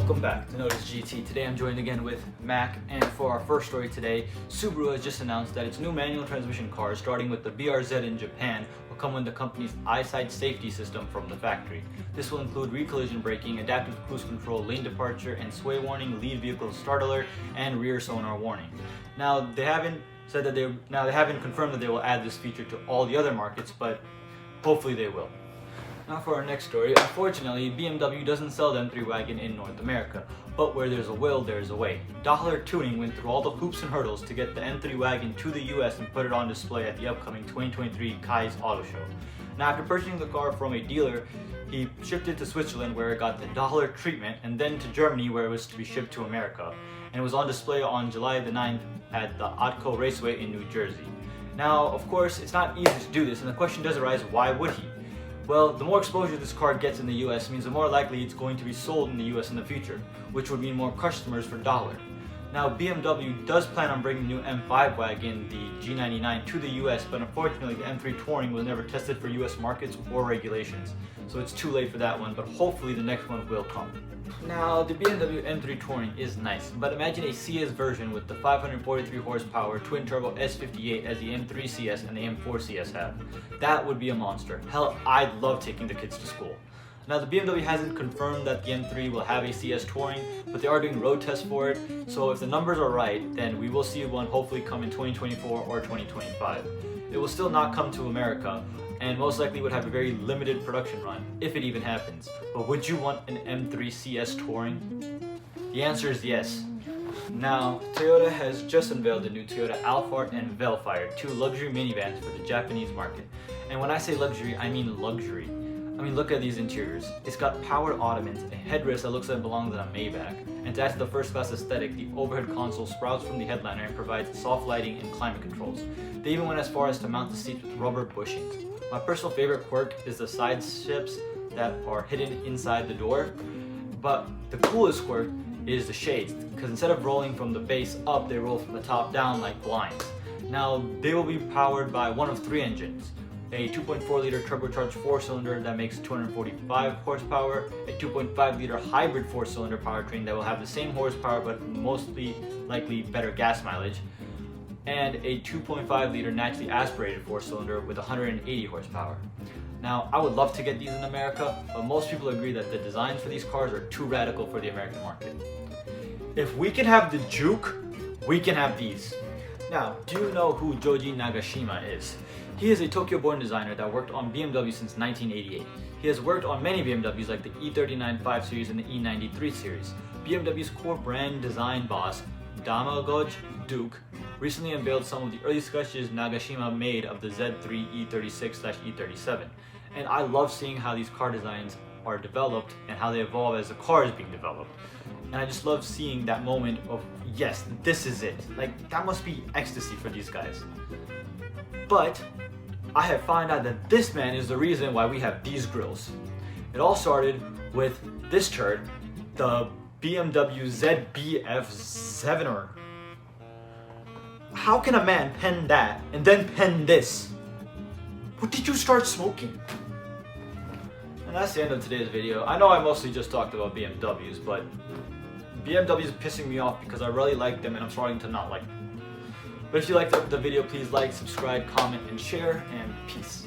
Welcome back to NoticeGT. Today I'm joined again with Mac, and for our first story today, Subaru has just announced that its new manual transmission cars, starting with the BRZ in Japan, will come with the company's eyesight safety system from the factory. This will include re-collision braking, adaptive cruise control, lane departure and sway warning, lead vehicle start alert, and rear sonar warning. Now they haven't confirmed that they will add this feature to all the other markets, but hopefully they will. Now for our next story, unfortunately, BMW doesn't sell the M3 wagon in North America, but where there's a will, there's a way. Dollar Tuning went through all the hoops and hurdles to get the M3 wagon to the US and put it on display at the upcoming 2023 Kai's Auto Show. Now after purchasing the car from a dealer, he shipped it to Switzerland where it got the dollar treatment, and then to Germany where it was to be shipped to America, and it was on display on July the 9th at the Atco Raceway in New Jersey. Now, of course, it's not easy to do this, and the question does arise, why would he? Well, the more exposure this car gets in the US means the more likely it's going to be sold in the US in the future, which would mean more customers for dollar. Now, BMW does plan on bringing the new M5 wagon, the G99, to the US, but unfortunately the M3 Touring was never tested for US markets or regulations, so it's too late for that one, but hopefully the next one will come. Now, the BMW M3 Touring is nice, but imagine a CS version with the 543 horsepower twin-turbo S58 as the M3 CS and the M4 CS have. That would be a monster. Hell, I'd love taking the kids to school. Now, the BMW hasn't confirmed that the M3 will have a CS Touring, but they are doing road tests for it, so if the numbers are right, then we will see one hopefully come in 2024 or 2025. It will still not come to America, and most likely would have a very limited production run, if it even happens. But would you want an M3 CS Touring? The answer is yes. Now, Toyota has just unveiled the new Toyota Alphard and Velfire, two luxury minivans for the Japanese market. And when I say luxury, I mean luxury. I mean, look at these interiors. It's got powered ottomans, a headrest that looks like it belongs in a Maybach, and to add to the first class aesthetic, the overhead console sprouts from the headliner and provides soft lighting and climate controls. They even went as far as to mount the seats with rubber bushings. My personal favorite quirk is the side ships that are hidden inside the door, but the coolest quirk is the shades, because instead of rolling from the base up, they roll from the top down like blinds. Now, they will be powered by one of three engines: a 2.4 liter turbocharged 4-cylinder that makes 245 horsepower, a 2.5 liter hybrid 4-cylinder powertrain that will have the same horsepower but mostly likely better gas mileage, and a 2.5 liter naturally aspirated 4-cylinder with 180 horsepower. Now, I would love to get these in America, but most people agree that the designs for these cars are too radical for the American market. If we can have the Juke, we can have these. Now, do you know who Joji Nagashima is? He is a Tokyo-born designer that worked on BMW since 1988. He has worked on many BMWs like the E39 5 Series and the E93 Series. BMW's core brand design boss, Damagoj Duke, recently unveiled some of the early sketches Nagashima made of the Z3 E36/E37. And I love seeing how these car designs are developed and how they evolve as the car is being developed. And I just love seeing that moment of, yes, this is it. Like, that must be ecstasy for these guys. But I have found out that this man is the reason why we have these grills. It all started with this turd, the BMW ZBF7er. How can a man pen that and then pen this? What did you start smoking? And that's the end of today's video. I know I mostly just talked about BMWs, but BMW is pissing me off because I really like them and I'm starting to not like them. But if you liked the video, please like, subscribe, comment, and share, and peace.